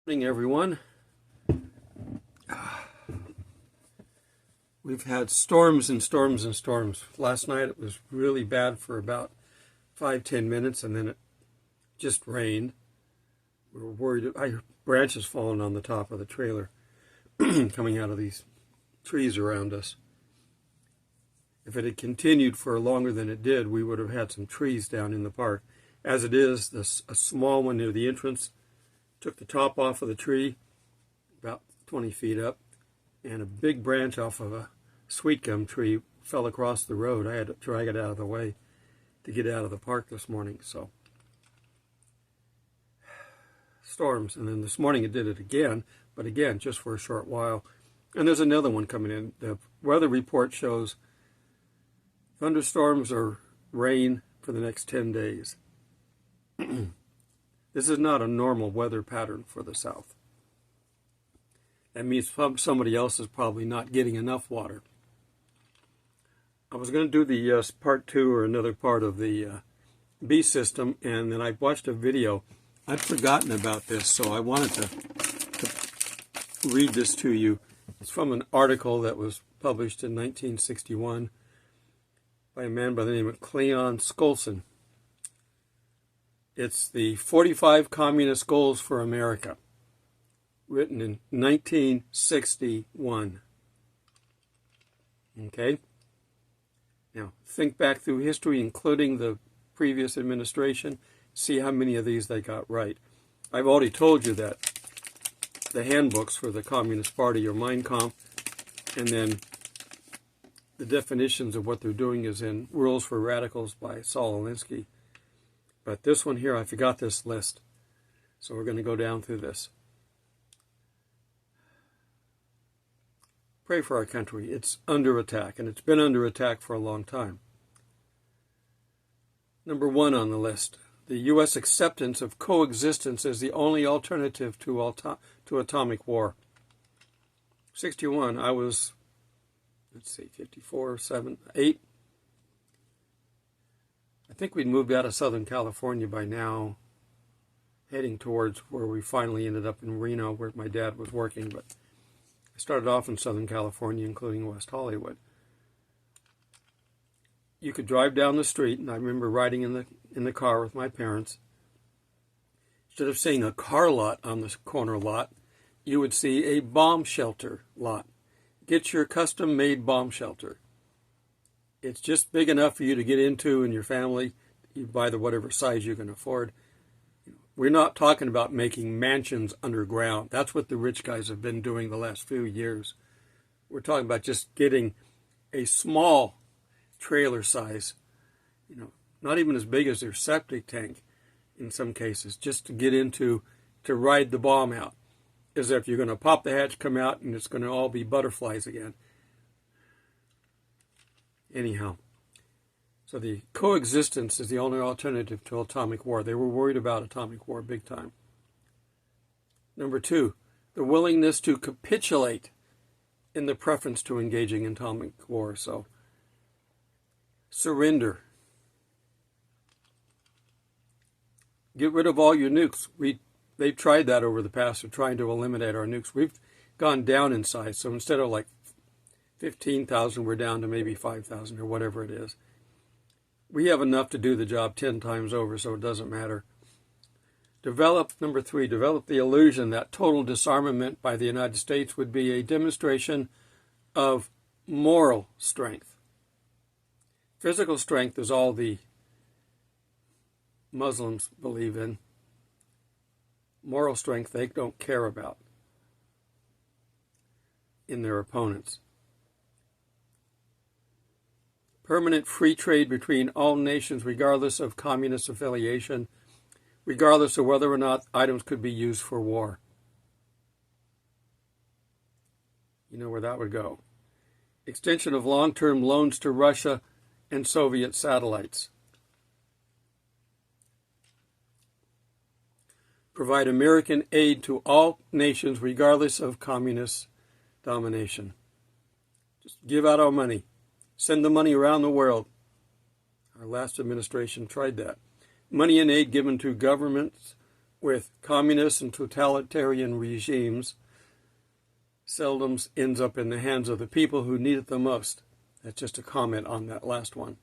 Morning, everyone. We've had storms and storms and storms. Last night it was really bad for about 5-10 minutes, and then it just rained. We were worried. I heard branches falling on the top of the trailer coming out of these trees around us. If it had continued for longer than it did, we would have had some trees down in the park. As it is, a small one near the entrance took the top off of the tree, about 20 feet up, and a big branch off of a sweet gum tree fell across the road. I had to drag it out of the way to get out of the park this morning. So, storms. And then this morning it did it again, but again, just for a short while. And there's another one coming in. The weather report shows thunderstorms or rain for the next 10 days. This is not a normal weather pattern for the South. That means somebody else is probably not getting enough water. I was going to do the part 2 or another part of the bee system, and then I watched a video. I'd forgotten about this, so I wanted to read this to you. It's from an article that was published in 1961 by a man by the name of Cleon Skolson. It's the 45 Communist Goals for America, written in 1961. Okay? Now, think back through history, including the previous administration, see how many of these they got right. I've already told you that the handbooks for the Communist Party are Mein Kampf, and then the definitions of what they're doing is in Rules for Radicals by Saul Alinsky. But this one here, I forgot this list. So we're going to go down through this. Pray for our country. It's under attack, and it's been under attack for a long time. Number 1 on the list, the U.S. acceptance of coexistence as the only alternative to atomic war. 61, I was, 54, 7, 8. I think we'd moved out of Southern California by now, heading towards where we finally ended up in Reno, where my dad was working. But I started off in Southern California, including West Hollywood. You could drive down the street, and I remember riding in the car with my parents. Instead of seeing a car lot on the corner lot, you would see a bomb shelter lot. Get your custom-made bomb shelter. It's just big enough for you to get into and your family. You buy the whatever size you can afford. We're not talking about making mansions underground. That's what the rich guys have been doing the last few years. We're talking about just getting a small trailer size, not even as big as their septic tank in some cases, just to get into, to ride the bomb out. As if you're going to pop the hatch, come out, and it's going to all be butterflies again. Anyhow, so the coexistence is the only alternative to atomic war. They were worried about atomic war big time. Number 2, the willingness to capitulate in the preference to engaging in atomic war. So, surrender. Get rid of all your nukes. They've tried that over the past of trying to eliminate our nukes. We've gone down in size. So instead of like 15,000, we're down to maybe 5,000 or whatever it is. We have enough to do the job 10 times over, so it doesn't matter. Number 3, develop the illusion that total disarmament by the United States would be a demonstration of moral strength. Physical strength is all the Muslims believe in. Moral strength they don't care about in their opponents. Permanent free trade between all nations, regardless of communist affiliation, regardless of whether or not items could be used for war. You know where that would go. Extension of long-term loans to Russia and Soviet satellites. Provide American aid to all nations, regardless of communist domination. Just give out our money. Send the money around the world. Our last administration tried that. Money and aid given to governments with communist and totalitarian regimes seldom ends up in the hands of the people who need it the most. That's just a comment on that last one.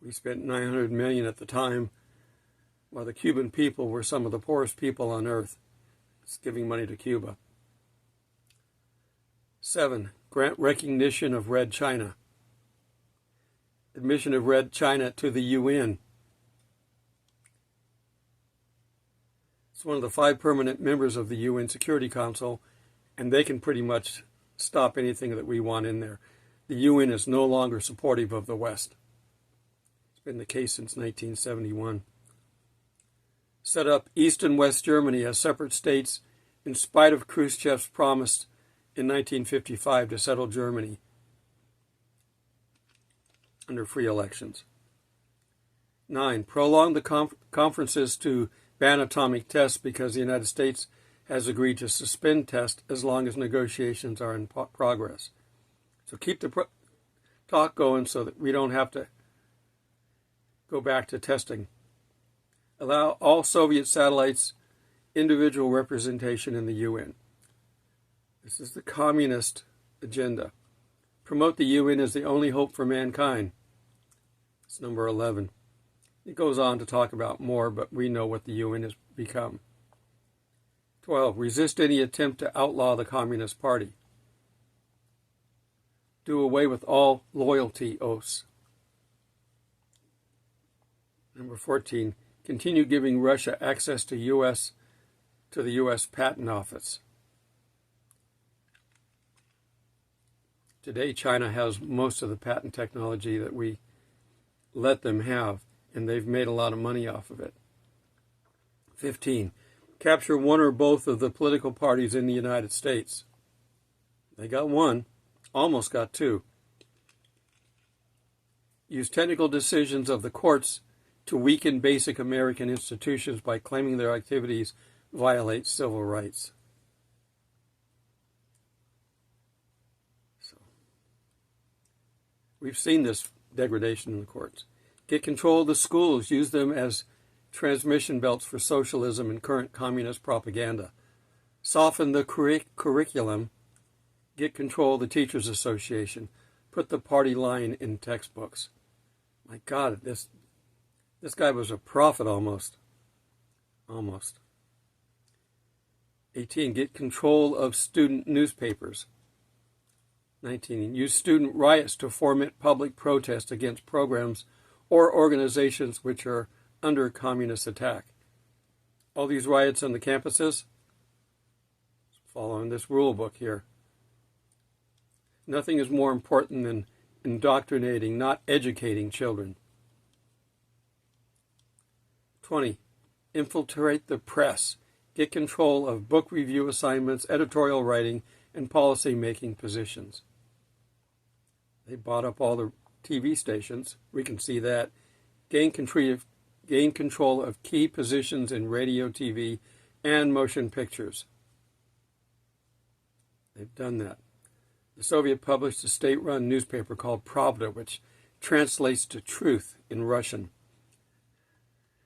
We spent $900 million at the time, while the Cuban people were some of the poorest people on earth. It's giving money to Cuba. 7. Grant recognition of Red China. Admission of Red China to the UN. It's one of the 5 permanent members of the UN Security Council, and they can pretty much stop anything that we want in there. The UN is no longer supportive of the West. It's been the case since 1971. Set up East and West Germany as separate states in spite of Khrushchev's promise in 1955 to settle Germany under free elections. 9. Prolong the conferences to ban atomic tests because the United States has agreed to suspend tests as long as negotiations are in progress. So keep the talk going so that we don't have to go back to testing. Allow all Soviet satellites individual representation in the UN. This is the communist agenda. Promote the UN as the only hope for mankind. It's number 11. It goes on to talk about more, but we know what the UN has become. 12. Resist any attempt to outlaw the Communist Party. Do away with all loyalty oaths. Number 14. Continue giving Russia access to the U.S. Patent Office. Today, China has most of the patent technology that we let them have, and they've made a lot of money off of it. 15. Capture one or both of the political parties in the United States. They got one, almost got two. Use technical decisions of the courts to weaken basic American institutions by claiming their activities violate civil rights. So, we've seen this degradation in the courts. Get control of the schools. Use them as transmission belts for socialism and current communist propaganda. Soften the curriculum. Get control of the Teachers Association. Put the party line in textbooks. My God, this guy was a prophet almost. Almost. 18. Get control of student newspapers. 19. Use student riots to foment public protest against programs or organizations which are under communist attack. All these riots on the campuses, following this rule book here. Nothing is more important than indoctrinating, not educating children. 20. Infiltrate the press. Get control of book review assignments, editorial writing, and policy-making positions. They bought up all the TV stations. We can see that. Gain control of key positions in radio, TV, and motion pictures. They've done that. The Soviet published a state-run newspaper called Pravda, which translates to truth in Russian.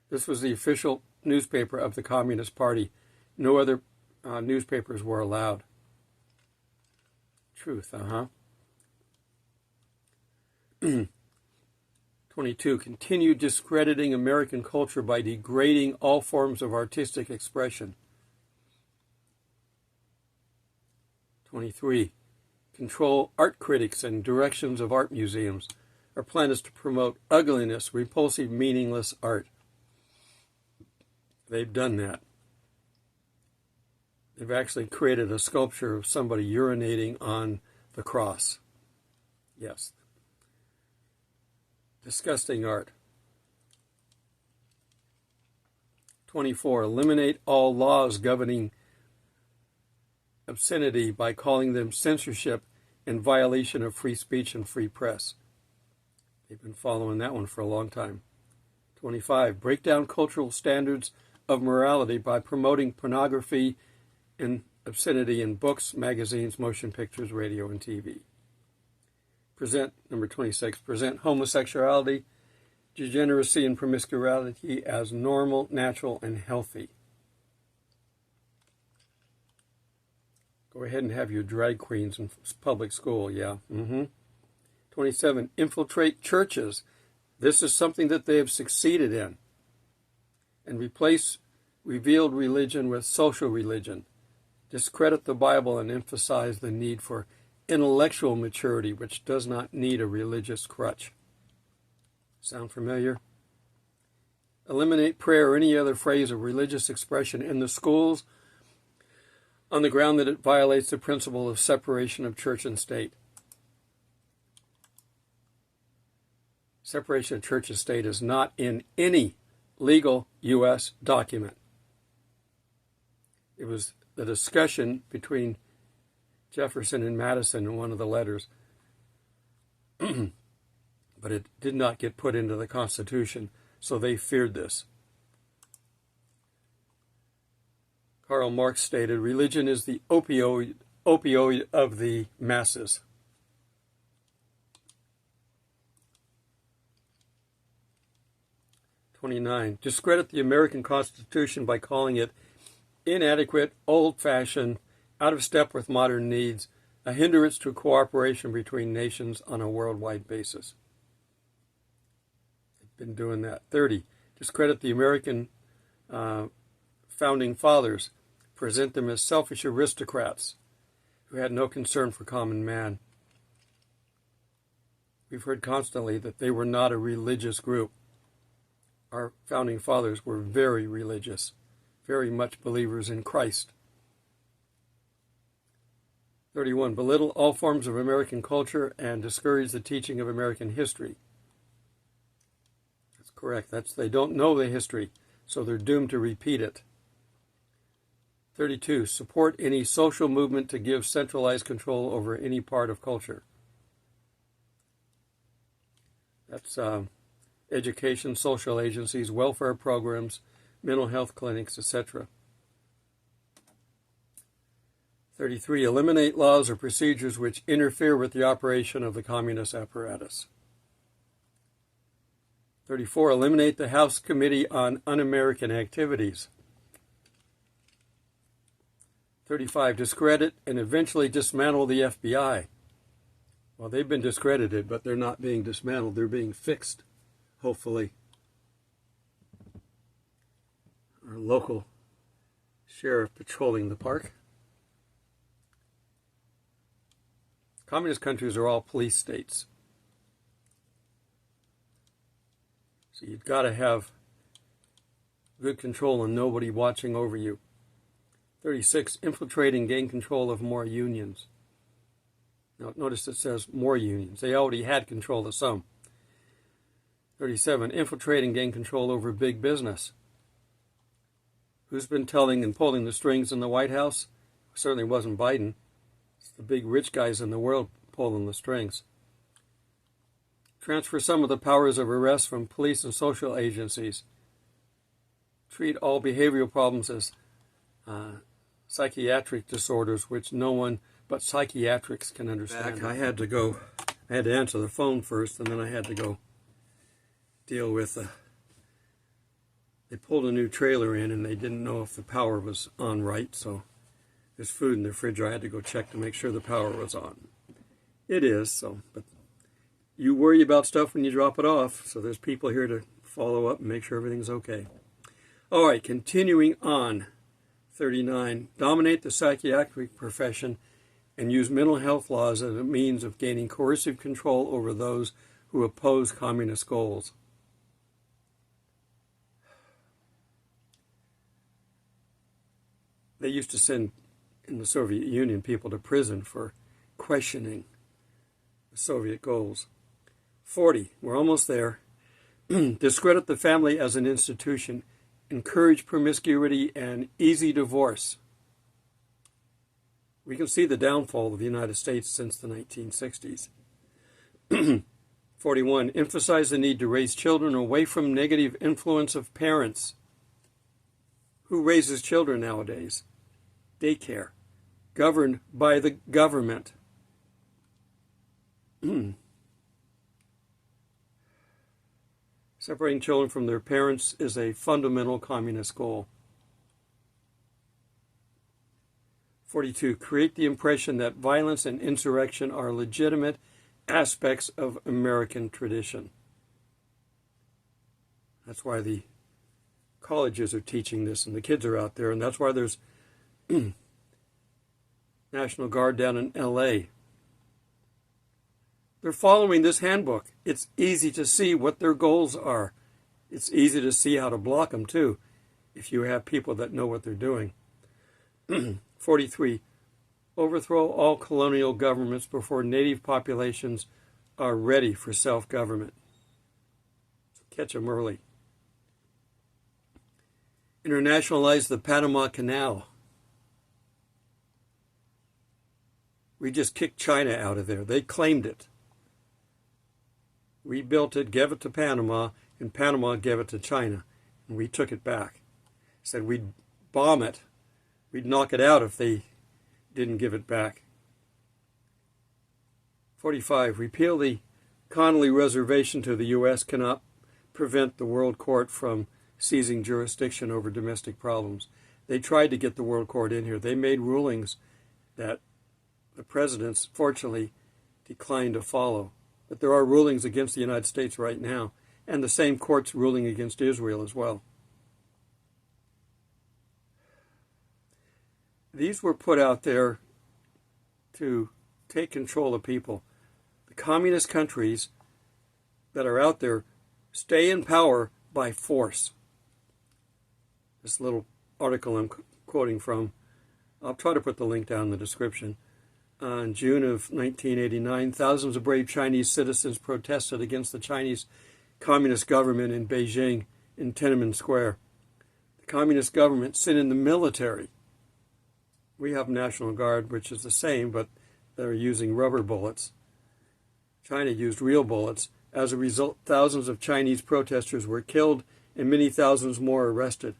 This was the official newspaper of the Communist Party. No other newspapers were allowed. Truth, 22. Continue discrediting American culture by degrading all forms of artistic expression. 23. Control art critics and directions of art museums. Our plan is to promote ugliness, repulsive, meaningless art. They've done that. They've actually created a sculpture of somebody urinating on the cross. Yes. Disgusting art. 24. Eliminate all laws governing obscenity by calling them censorship and violation of free speech and free press. They've been following that one for a long time. 25. Break down cultural standards of morality by promoting pornography and obscenity in books, magazines, motion pictures, radio, and TV. Number 26, present homosexuality, degeneracy and promiscuity as normal, natural, and healthy. Go ahead and have your drag queens in public school, yeah. 27, infiltrate churches. This is something that they have succeeded in. And replace revealed religion with social religion. Discredit the Bible and emphasize the need for intellectual maturity, which does not need a religious crutch. Sound familiar? Eliminate prayer or any other phrase of religious expression in the schools on the ground that it violates the principle of separation of church and state. Separation of church and state is not in any legal U.S. document. It was the discussion between Jefferson and Madison in one of the letters, but it did not get put into the Constitution, so they feared this. Karl Marx stated, religion is the opioid of the masses. '29. Discredit the American Constitution by calling it inadequate, old-fashioned, out of step with modern needs, a hindrance to cooperation between nations on a worldwide basis. They've been doing that. 30. Discredit the American founding fathers. Present them as selfish aristocrats who had no concern for common man. We've heard constantly that they were not a religious group. Our founding fathers were very religious, very much believers in Christ. 31. Belittle all forms of American culture and discourage the teaching of American history. That's correct. They don't know the history, so they're doomed to repeat it. 32. Support any social movement to give centralized control over any part of culture. That's education, social agencies, welfare programs, mental health clinics, etc. 33. Eliminate laws or procedures which interfere with the operation of the communist apparatus. 34. Eliminate the House Committee on Un-American Activities. 35. Discredit and eventually dismantle the FBI. Well, they've been discredited, but they're not being dismantled. They're being fixed, hopefully. Our local sheriff patrolling the park. Communist countries are all police states. So you've got to have good control and nobody watching over you. 36. Infiltrate and gain control of more unions. Now, notice it says more unions. They already had control of some. 37. Infiltrate and gain control over big business. Who's been telling and pulling the strings in the White House? Certainly wasn't Biden. It's the big rich guys in the world pulling the strings. Transfer some of the powers of arrest from police and social agencies. Treat all behavioral problems as psychiatric disorders, which no one but psychiatrics can understand. I had to answer the phone first, and then I had to go deal with they pulled a new trailer in, and they didn't know if the power was on right, so there's food in the fridge. I had to go check to make sure the power was on. It is, so, but you worry about stuff when you drop it off, so there's people here to follow up and make sure everything's okay. All right, continuing on. 39. Dominate the psychiatric profession and use mental health laws as a means of gaining coercive control over those who oppose communist goals. They used to send, in the Soviet Union, people to prison for questioning the Soviet goals. 40. We're almost there. Discredit the family as an institution. Encourage promiscuity and easy divorce. We can see the downfall of the United States since the 1960s. 41. Emphasize the need to raise children away from negative influence of parents. Who raises children nowadays? Daycare. Governed by the government. Separating children from their parents is a fundamental communist goal. 42. Create the impression that violence and insurrection are legitimate aspects of American tradition. That's why the colleges are teaching this and the kids are out there, and that's why there's National Guard down in L.A. They're following this handbook. It's easy to see what their goals are. It's easy to see how to block them, too, if you have people that know what they're doing. 43. Overthrow all colonial governments before native populations are ready for self-government. So catch them early. Internationalize the Panama Canal. We just kicked China out of there. They claimed it. We built it, gave it to Panama, and Panama gave it to China, and we took it back. Said we'd bomb it. We'd knock it out if they didn't give it back. 45. Repeal the Connolly Reservation to the U.S. cannot prevent the World Court from seizing jurisdiction over domestic problems. They tried to get the World Court in here. They made rulings that the presidents, fortunately, declined to follow. But there are rulings against the United States right now, and the same court's ruling against Israel as well. These were put out there to take control of people. The communist countries that are out there stay in power by force. This little article I'm quoting from, I'll try to put the link down in the description. In June of 1989, thousands of brave Chinese citizens protested against the Chinese Communist government in Beijing in Tiananmen Square. The Communist government sent in the military. We have National Guard, which is the same, but they're using rubber bullets. China used real bullets. As a result, thousands of Chinese protesters were killed and many thousands more arrested.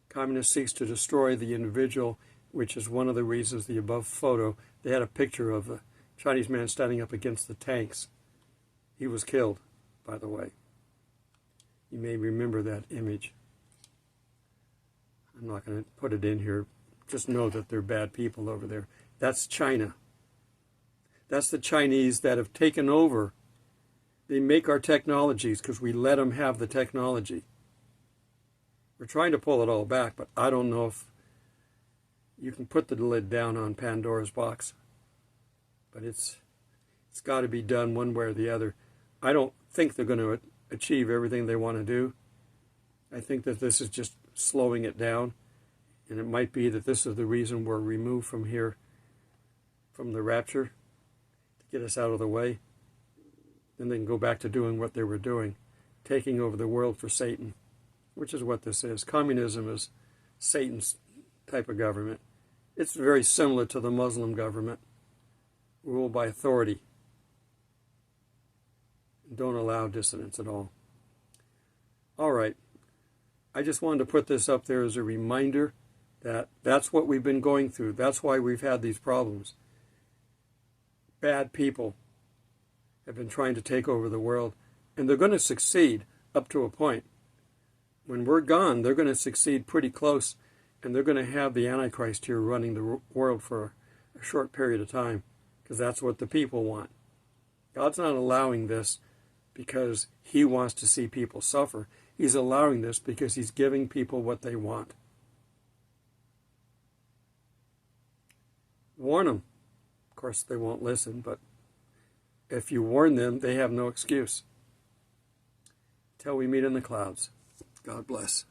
Communist seeks to destroy the individual, which is one of the reasons the above photo, they had a picture of a Chinese man standing up against the tanks. He was killed, by the way. You may remember that image. I'm not going to put it in here. Just know that they're bad people over there. That's China. That's the Chinese that have taken over. They make our technologies because we let them have the technology. We're trying to pull it all back, but I don't know if you can put the lid down on Pandora's box. But it's got to be done one way or the other. I don't think they're going to achieve everything they want to do. I think that this is just slowing it down. And it might be that this is the reason we're removed from here, from the rapture, to get us out of the way. Then they can go back to doing what they were doing, taking over the world for Satan, which is what this is. Communism is Satan's type of government. It's very similar to the Muslim government, ruled by authority. Don't allow dissidence at all. All right. I just wanted to put this up there as a reminder that that's what we've been going through. That's why we've had these problems. Bad people have been trying to take over the world, and they're going to succeed up to a point. When we're gone, they're going to succeed pretty close, and they're going to have the Antichrist here running the world for a short period of time, because that's what the people want. God's not allowing this because he wants to see people suffer. He's allowing this because he's giving people what they want. Warn them. Of course, they won't listen, but if you warn them, they have no excuse. Till we meet in the clouds. God bless.